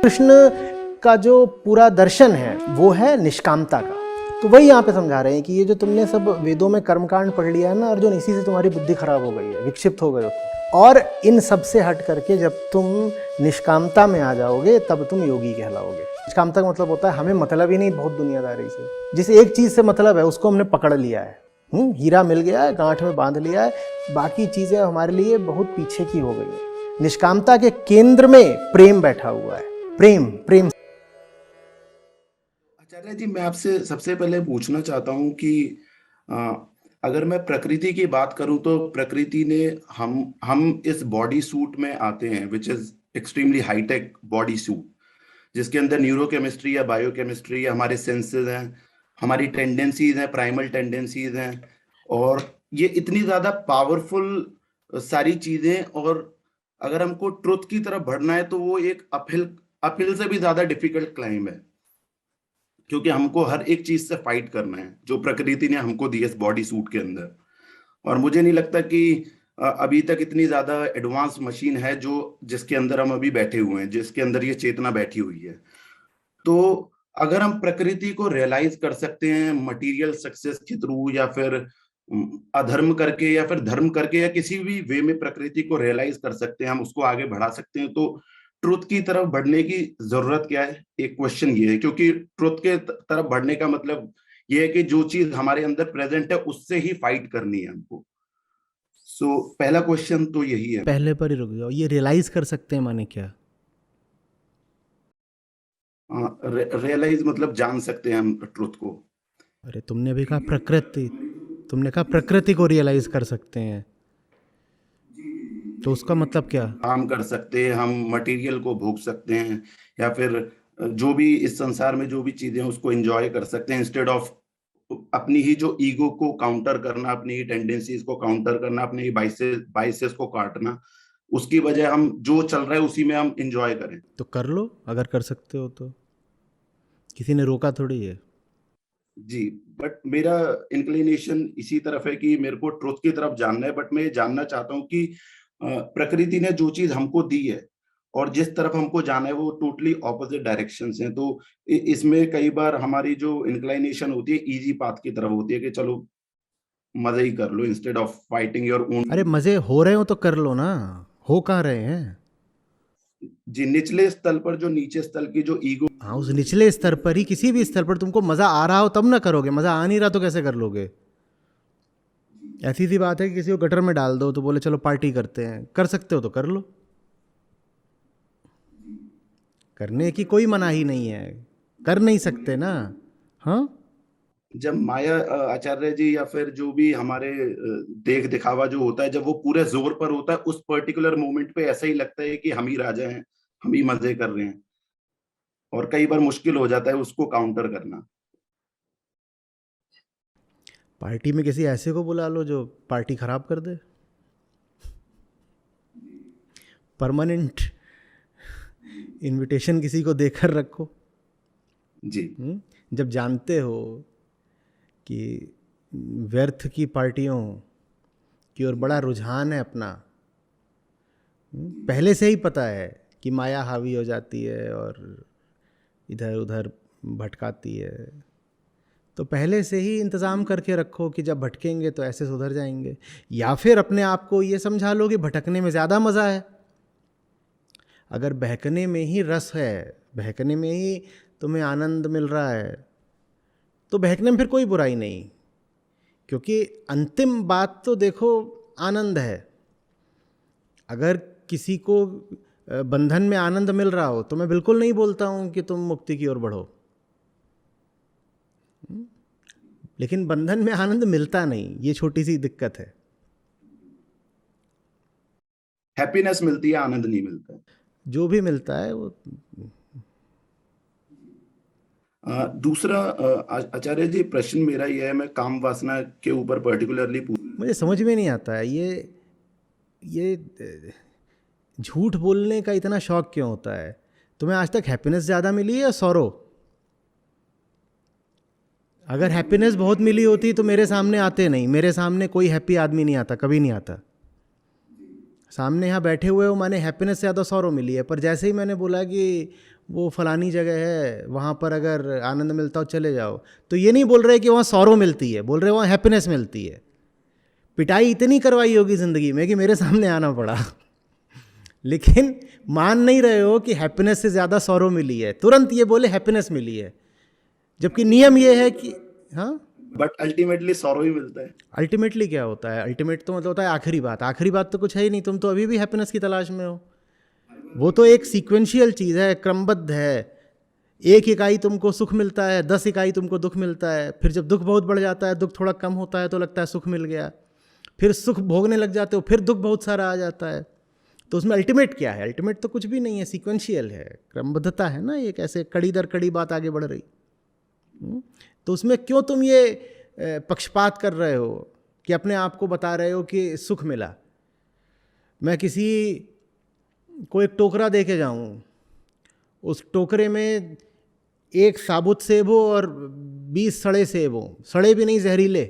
कृष्ण का जो पूरा दर्शन है वो है निष्कामता का। तो वही यहाँ पे समझा रहे हैं कि ये जो तुमने सब वेदों में कर्मकांड पढ़ लिया है ना अर्जुन, इसी से तुम्हारी बुद्धि खराब हो गई है, विक्षिप्त हो गए हो। और इन सब से हट करके जब तुम निष्कामता में आ जाओगे तब तुम योगी कहलाओगे। निष्कामता का मतलब होता है हमें मतलब ही नहीं बहुत दुनियादारी से, जिस एक चीज़ से मतलब है उसको हमने पकड़ लिया है। हीरा मिल गया है, गांठ में बांध लिया है, बाकी चीज़ें हमारे लिए बहुत पीछे की हो गई है। निष्कामता के केंद्र में प्रेम बैठा हुआ है। प्रेम प्रेम। आचार्य जी, मैं आपसे सबसे पहले पूछना चाहता हूँ कि अ, अगर मैं प्रकृति की बात करूँ तो प्रकृति ने हम इस बॉडी सूट में आते हैं, which is extremely hi-tech body suit, जिसके अंदर न्यूरोकेमिस्ट्री या बायोकेमिस्ट्री या हमारे सेंसेस हैं, हमारी टेंडेंसीज हैं, प्राइमल टेंडेंसीज हैं, और ये इतनी ज्यादा पावरफुल सारी चीजें। और अगर हमको ट्रुथ की तरफ बढ़ना है तो वो एक अपहिल अपहिल से भी ज्यादा डिफिकल्ट क्लाइंब है, क्योंकि हमको हर एक चीज से फाइट करना है जो प्रकृति ने हमको दी है इस बॉडी सूट के अंदर। और मुझे नहीं लगता कि अभी तक इतनी ज्यादा एडवांस मशीन है जो जिसके अंदर हम अभी बैठे हुए हैं, जिसके अंदर ये चेतना बैठी हुई है। तो अगर हम प्रकृति को रियलाइज कर सकते हैं मटेरियल सक्सेस के थ्रू, या फिर अधर्म करके या फिर धर्म करके, या किसी भी वे में प्रकृति को रियलाइज कर सकते हैं, हम उसको आगे बढ़ा सकते हैं, तो ट्रुथ की तरफ बढ़ने की जरूरत क्या है? एक क्वेश्चन ये है, क्योंकि ट्रुथ के तरफ बढ़ने का मतलब ये है कि जो चीज हमारे अंदर प्रेजेंट है उससे ही फाइट करनी है हमको। पहला क्वेश्चन तो यही है। पहले पर ही रुक जाओ, ये रियलाइज कर सकते हैं माने क्या? रियलाइज मतलब जान सकते हैं हम ट्रुथ को। अरे तुमने भी कहा प्रकृति, तुमने कहा प्रकृति को रियलाइज कर सकते हैं, तो उसका मतलब क्या? काम कर सकते हैं, हम मटेरियल को भोग सकते हैं, या फिर जो भी इस संसार में जो भी चीजें हैं उसको एंजॉय कर सकते हैं, इंस्टेड ऑफ अपनी ही जो ईगो को काउंटर करना, अपनी ही टेंडेंसीज को काउंटर करना, अपनी ही बाइसेस को काटना। उसकी वजह हम जो चल रहा है उसी में हम एंजॉय करें। तो कर लो, अगर कर सकते हो तो, किसी ने रोका थोड़ी है। जी, बट मेरा इंक्लिनेशन इसी तरफ है कि मेरे को ट्रुथ की तरफ जानना है, बट मैं ये जानना चाहता हूँ कि प्रकृति ने जो चीज हमको दी है और जिस तरफ हमको जाना है वो टोटली ऑपोजिट डायरेक्शंस हैं। तो इसमें कई बार हमारी जो इंक्लिनेशन होती है इजी पाथ की तरफ होती है कि चलो मजे ही कर लो, instead of fighting your own. अरे मजे हो रहे हो तो कर लो ना, हो कहाँ रहे हैं? जी, निचले स्तर पर जो नीचे स्तर की जो ईगो। हाँ, उस निचले स्तर पर ही, किसी भी स्तर पर तुमको मजा आ रहा हो तब ना करोगे, मजा आ नहीं रहा तो कैसे कर लोगे? ऐसी सी बात है कि किसी को गटर में डाल दो तो बोले चलो पार्टी करते हैं, कर सकते हो तो कर लो, करने की कोई मनाही नहीं है, कर नहीं सकते ना। हाँ, जब माया आचार्य जी या फिर जो भी हमारे देख दिखावा जो होता है, जब वो पूरे जोर पर होता है उस पर्टिकुलर मोमेंट पे ऐसा ही लगता है कि हम ही राजा हैं, हम ही मजे कर रहे हैं, और कई बार मुश्किल हो जाता है उसको काउंटर करना। पार्टी में किसी ऐसे को बुला लो जो पार्टी खराब कर दे, परमानेंट इनविटेशन किसी को देकर रखो। जी। जब जानते हो कि व्यर्थ की पार्टियों की ओर बड़ा रुझान है अपना, पहले से ही पता है कि माया हावी हो जाती है और इधर उधर भटकाती है, तो पहले से ही इंतज़ाम करके रखो कि जब भटकेंगे तो ऐसे सुधर जाएंगे। या फिर अपने आप को ये समझा लो कि भटकने में ज़्यादा मज़ा है। अगर बहकने में ही रस है, बहकने में ही तुम्हें आनंद मिल रहा है, तो बहकने में फिर कोई बुराई नहीं, क्योंकि अंतिम बात तो देखो आनंद है। अगर किसी को बंधन में आनंद मिल रहा हो तो मैं बिल्कुल नहीं बोलता हूँ कि तुम मुक्ति की ओर बढ़ो, लेकिन बंधन में आनंद मिलता नहीं, ये छोटी सी दिक्कत है। हैप्पीनेस मिलती है, आनंद नहीं मिलता है। जो भी मिलता है वो, दूसरा आचार्य जी, प्रश्न मेरा ये है, मैं काम वासना के ऊपर पर्टिकुलरली मुझे समझ में नहीं आता है ये झूठ बोलने का इतना शौक क्यों होता है? तुम्हें आज तक हैप्पीनेस ज़्यादा मिली है या सौरो? अगर हैप्पीनेस बहुत मिली होती तो मेरे सामने आते नहीं, मेरे सामने कोई हैप्पी आदमी नहीं आता, कभी नहीं आता। सामने यहाँ बैठे हुए हो माने हैप्पीनेस से ज़्यादा सौरो मिली है, पर जैसे ही मैंने बोला कि वो फलानी जगह है वहाँ पर अगर आनंद मिलता हो चले जाओ, तो ये नहीं बोल रहे कि वहाँ सौरो मिलती है, बोल रहे वहाँ हैप्पीनेस मिलती है। पिटाई इतनी करवाई होगी ज़िंदगी में कि मेरे सामने आना पड़ा लेकिन मान नहीं रहे हो कि हैप्पीनेस से ज़्यादा सौरो मिली है, तुरंत ये बोले हैप्पीनेस मिली है, जबकि नियम ये है कि हाँ, बट अल्टीमेटली सॉरो ही मिलता है। अल्टीमेटली क्या होता है? अल्टीमेट तो मतलब होता है आखिरी बात। आखिरी बात तो कुछ है ही नहीं, तुम तो अभी भी हैप्पीनेस की तलाश में हो। वो तो एक सीक्वेंशियल चीज़ है, क्रमबद्ध है। एक इकाई तुमको सुख मिलता है, 10 इकाई तुमको दुख मिलता है, फिर जब दुख बहुत बढ़ जाता है, दुख थोड़ा कम होता है तो लगता है सुख मिल गया, फिर सुख भोगने लग जाते हो, फिर दुख बहुत सारा आ जाता है। तो उसमें अल्टीमेट क्या है? अल्टीमेट तो कुछ भी नहीं है, सीक्वेंशियल है, क्रमबद्धता है ना, एक ऐसे कड़ी दर कड़ी बात आगे बढ़ रही। तो उसमें क्यों तुम ये पक्षपात कर रहे हो कि अपने आप को बता रहे हो कि सुख मिला? मैं किसी को एक टोकरा दे के जाऊँ, उस टोकरे में एक साबुत सेब हो और 20 सड़े सेब हो, सड़े भी नहीं जहरीले,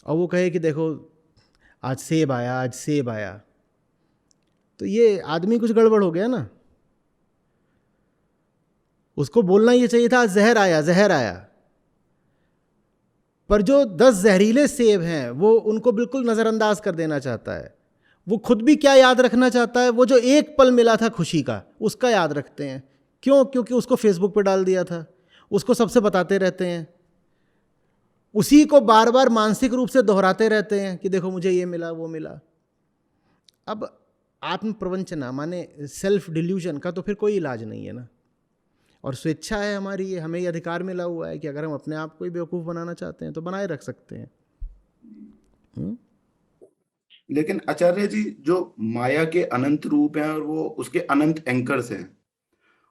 और वो कहे कि देखो आज सेब आया, आज सेब आया, तो ये आदमी कुछ गड़बड़ हो गया ना। उसको बोलना ये चाहिए था आज जहर आया, जहर आया। पर जो 10 जहरीले सेब हैं वो उनको बिल्कुल नज़रअंदाज कर देना चाहता है। वो खुद भी क्या याद रखना चाहता है? वो जो एक पल मिला था खुशी का, उसका याद रखते हैं। क्यों? क्योंकि उसको फेसबुक पे डाल दिया था, उसको सबसे बताते रहते हैं, उसी को बार बार मानसिक रूप से दोहराते रहते हैं कि देखो मुझे ये मिला, वो मिला। अब आत्म प्रवंचना माने सेल्फ डिल्यूजन का तो फिर कोई इलाज नहीं है ना। और स्वेच्छा है हमारी, ये हमें ये अधिकार मिला हुआ है कि अगर हम अपने आप को ही बेवकूफ़ बनाना चाहते हैं तो बनाए रख सकते हैं। लेकिन आचार्य जी, जो माया के अनंत रूप हैं और वो उसके अनंत एंकर्स हैं,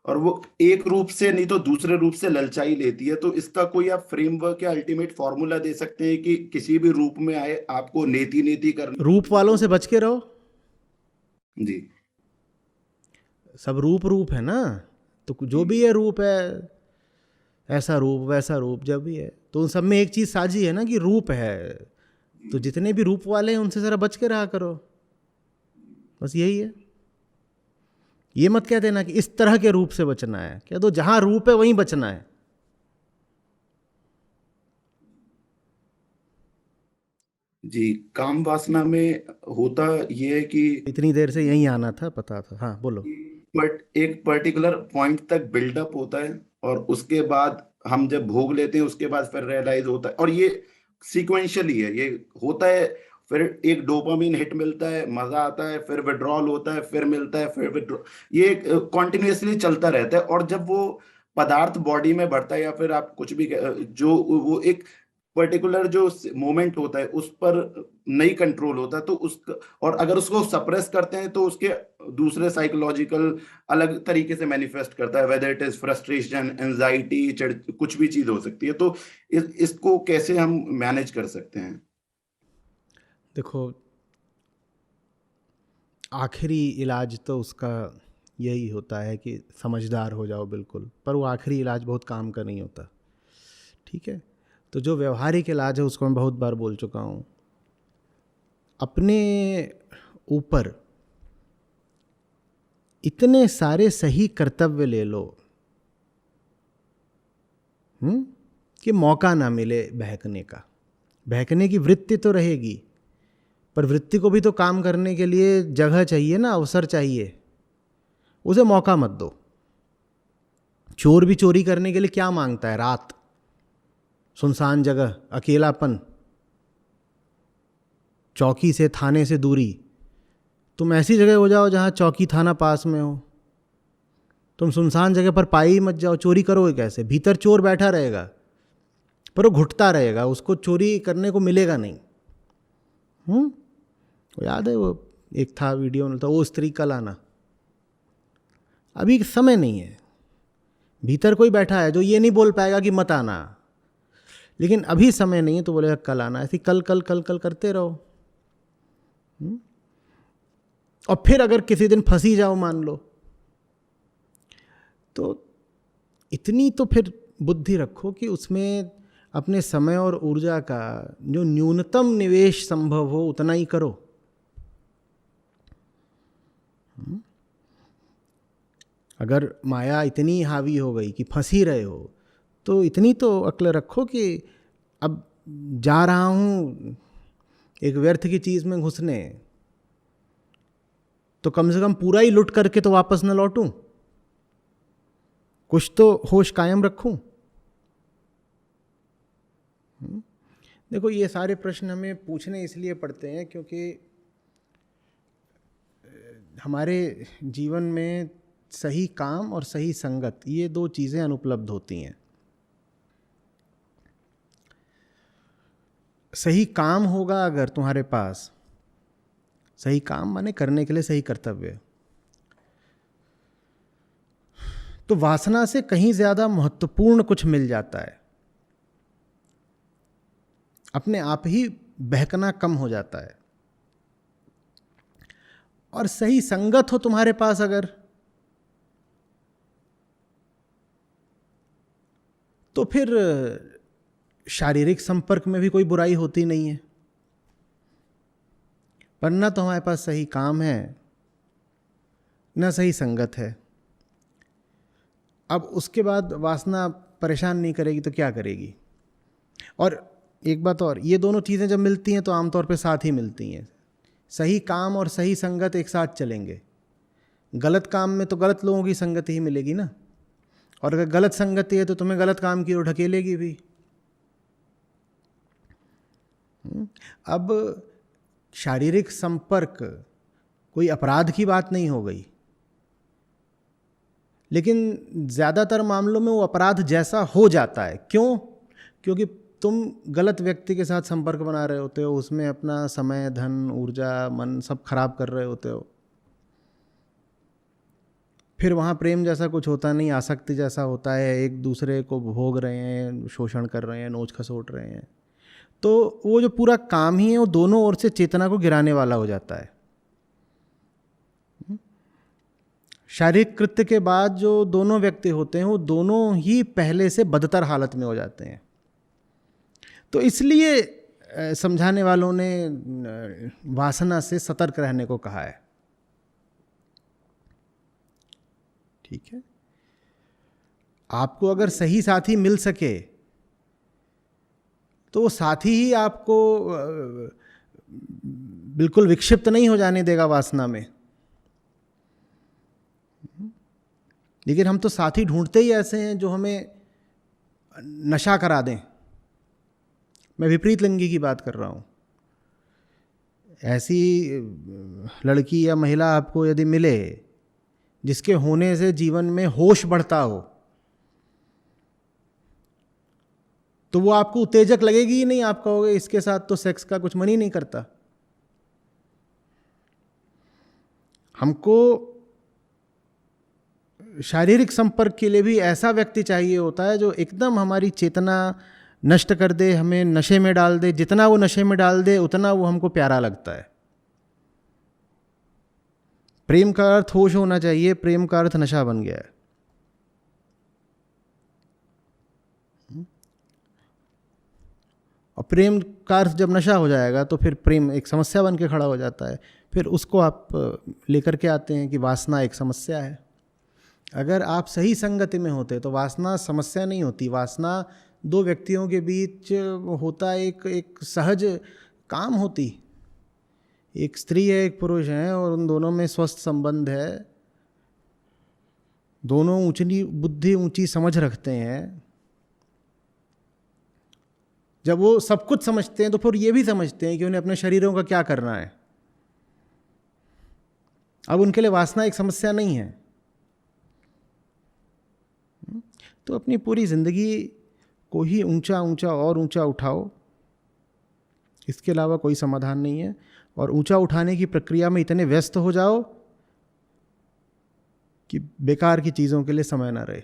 और वो एक रूप से नहीं तो दूसरे रूप से ललचाई लेती है, तो इसका कोई आप फ्रेमवर्क या अल्टीमेट फॉर्मूला दे सकते हैं कि किसी भी रूप में आए आपको नेति नेति करना? रूप वालों से बच के रहो जी। सब रूप है ना, तो जो भी है रूप है, ऐसा रूप वैसा रूप जब भी है, तो उन सब में एक चीज़ साझी है ना कि रूप है। तो जितने भी रूप वाले हैं उनसे ज़रा बच के रहा करो, बस यही है। ये मत कह देना कि इस तरह के रूप से बचना है, कह दो जहां रूप है वहीं बचना है। जी, काम वासना में होता ये है कि इतनी देर से यहीं आना था, पता था। हाँ बोलो। बट एक पर्टिकुलर पॉइंट तक बिल्डअप होता है और उसके बाद हम जब भोग लेते हैं उसके बाद फिर रियलाइज होता है, और ये सीक्वेंशियली है, ये होता है। फिर एक डोपामिन हिट मिलता है, मजा आता है, फिर विड्रॉल होता है, फिर मिलता है, फिर विड्रॉल, ये कॉन्टिन्यूसली चलता रहता है। और जब वो पदार्थ बॉडी में बढ़ता है या फिर आप कुछ भी जो वो एक पर्टिकुलर जो मोमेंट होता है उस पर नहीं कंट्रोल होता, तो उस और अगर उसको सप्रेस करते हैं तो उसके दूसरे साइकोलॉजिकल अलग तरीके से मैनिफेस्ट करता है, whether it is frustration, anxiety, कुछ भी चीज हो सकती है। तो इसको कैसे हम मैनेज कर सकते हैं? देखो, आखिरी इलाज तो उसका यही होता है कि समझदार हो जाओ बिल्कुल, पर वो आखिरी इलाज बहुत काम का नहीं होता, ठीक है। तो जो व्यवहारिक इलाज है उसको मैं बहुत बार बोल चुका हूँ। अपने ऊपर इतने सारे सही कर्तव्य ले लो कि मौका ना मिले बहकने का। बहकने की वृत्ति तो रहेगी, पर वृत्ति को भी तो काम करने के लिए जगह चाहिए ना, अवसर चाहिए, उसे मौका मत दो। चोर भी चोरी करने के लिए क्या मांगता है? रात, सुनसान जगह, अकेलापन, चौकी से थाने से दूरी। तुम ऐसी जगह हो जाओ जहाँ चौकी थाना पास में हो, तुम सुनसान जगह पर पाई ही मत जाओ। चोरी करोगे कैसे? भीतर चोर बैठा रहेगा पर वो घुटता रहेगा, उसको चोरी करने को मिलेगा नहीं। वो याद है, वो एक था वीडियो में, वो स्त्री कल आना। अभी समय नहीं है, भीतर कोई बैठा है जो ये नहीं बोल पाएगा कि मत आना, लेकिन अभी समय नहीं है तो बोलेगा कल आना। ऐसे कल कल कल कल करते रहो। और फिर अगर किसी दिन फंसी जाओ मान लो, तो इतनी तो फिर बुद्धि रखो कि उसमें अपने समय और ऊर्जा का जो न्यूनतम निवेश संभव हो उतना ही करो। अगर माया इतनी हावी हो गई कि फंस ही रहे हो, तो इतनी तो अक्ल रखो कि अब जा रहा हूँ एक व्यर्थ की चीज़ में घुसने, तो कम से कम पूरा ही लुट करके तो वापस न लौटूं, कुछ तो होश कायम रखूं। देखो, ये सारे प्रश्न हमें पूछने इसलिए पड़ते हैं क्योंकि हमारे जीवन में सही काम और सही संगत, ये दो चीज़ें अनुपलब्ध होती हैं। सही काम होगा अगर तुम्हारे पास, सही काम माने करने के लिए सही कर्तव्य, तो वासना से कहीं ज़्यादा महत्वपूर्ण कुछ मिल जाता है, अपने आप ही बहकना कम हो जाता है। और सही संगत हो तुम्हारे पास अगर, तो फिर शारीरिक संपर्क में भी कोई बुराई होती नहीं है, पर ना तो हमारे पास सही काम है ना सही संगत है। अब उसके बाद वासना परेशान नहीं करेगी तो क्या करेगी? और एक बात और, ये दोनों चीज़ें जब मिलती हैं तो आमतौर पे साथ ही मिलती हैं। सही काम और सही संगत एक साथ चलेंगे। गलत काम में तो गलत लोगों की संगति ही मिलेगी ना, और अगर गलत संगति है तो तुम्हें गलत काम की ओर ढकेलेगी भी। अब शारीरिक संपर्क कोई अपराध की बात नहीं हो गई, लेकिन ज़्यादातर मामलों में वो अपराध जैसा हो जाता है। क्यों? क्योंकि तुम गलत व्यक्ति के साथ संपर्क बना रहे होते हो, उसमें अपना समय, धन, ऊर्जा, मन सब खराब कर रहे होते हो। फिर वहाँ प्रेम जैसा कुछ होता नहीं, आसक्ति जैसा होता है, एक दूसरे को भोग रहे हैं, शोषण कर रहे हैं, नोच खसोट रहे हैं। तो वो जो पूरा काम ही है वो दोनों ओर से चेतना को गिराने वाला हो जाता है। शारीरिक कृत्य के बाद जो दोनों व्यक्ति होते हैं वो दोनों ही पहले से बदतर हालत में हो जाते हैं। तो इसलिए समझाने वालों ने वासना से सतर्क रहने को कहा है। ठीक है, आपको अगर सही साथी मिल सके तो वो साथी ही आपको बिल्कुल विक्षिप्त नहीं हो जाने देगा वासना में। लेकिन हम तो साथी ढूंढते ही ऐसे हैं जो हमें नशा करा दें। मैं विपरीत लिंगी की बात कर रहा हूँ। ऐसी लड़की या महिला आपको यदि मिले जिसके होने से जीवन में होश बढ़ता हो, तो वो आपको उत्तेजक लगेगी ही नहीं। आप कहोगे इसके साथ तो सेक्स का कुछ मन ही नहीं करता। हमको शारीरिक संपर्क के लिए भी ऐसा व्यक्ति चाहिए होता है जो एकदम हमारी चेतना नष्ट कर दे, हमें नशे में डाल दे। जितना वो नशे में डाल दे उतना वो हमको प्यारा लगता है। प्रेम का अर्थ होश होना चाहिए, प्रेम का अर्थ नशा बन गया है। और प्रेम का अर्थ जब नशा हो जाएगा तो फिर प्रेम एक समस्या बन के खड़ा हो जाता है। फिर उसको आप लेकर के आते हैं कि वासना एक समस्या है। अगर आप सही संगति में होते तो वासना समस्या नहीं होती। वासना दो व्यक्तियों के बीच होता एक सहज काम होती। एक स्त्री है, एक पुरुष है, और उन दोनों में स्वस्थ संबंध है। दोनों ऊंची बुद्धि, ऊंची समझ रखते हैं। जब वो सब कुछ समझते हैं तो फिर ये भी समझते हैं कि उन्हें अपने शरीरों का क्या करना है। अब उनके लिए वासना एक समस्या नहीं है। तो अपनी पूरी जिंदगी को ही ऊंचा ऊंचा और ऊंचा उठाओ, इसके अलावा कोई समाधान नहीं है। और ऊंचा उठाने की प्रक्रिया में इतने व्यस्त हो जाओ कि बेकार की चीज़ों के लिए समय ना रहे।